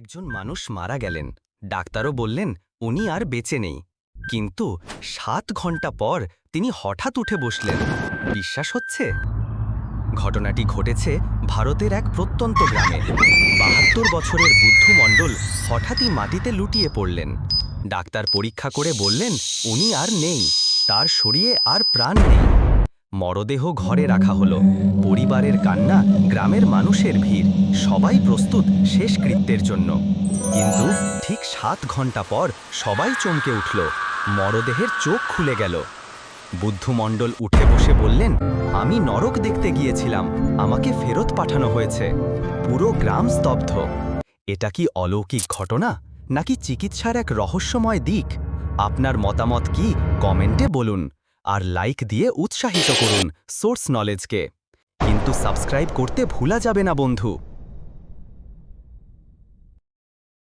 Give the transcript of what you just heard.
একজন মানুষ মারা গেলেন। ডাক্তারও বললেন উনি আর বেঁচে নেই। কিন্তু 7 ঘন্টা পর তিনি হঠাৎ উঠে বসলেন। বিশ্বাস হচ্ছে? ঘটনাটি ঘটেছে ভারতের এক প্রত্যন্ত গ্রামে। ৭২ বছরের বুদ্ধু মণ্ডল হঠাৎই মাটিতে লুটিয়ে পড়লেন। ডাক্তার পরীক্ষা করে বললেন উনি আর নেই, তার শরীরে আর প্রাণ নেই। মরদেহ ঘরে রাখা হলো। পরিবারের কান্না, গ্রামের মানুষের ভিড়, সবাই প্রস্তুত শেষকৃত্যের জন্য। কিন্তু ঠিক 7 ঘন্টা পর সবাই চমকে উঠল। মরদেহের চোখ খুলে গেল। বুদ্ধু মণ্ডল উঠে বসে বললেন, আমি নরক দেখতে গিয়েছিলাম, আমাকে ফেরত পাঠানো হয়েছে। পুরো গ্রাম স্তব্ধ। এটা কি অলৌকিক ঘটনা, নাকি চিকিৎসার এক রহস্যময় দিক? আপনার মতামত কি কমেন্টে বলুন, আর লাইক দিয়ে উৎসাহিত করুন সোর্স নলেজকে। কিন্তু সাবস্ক্রাইব করতে ভুলা যাবে না বন্ধু।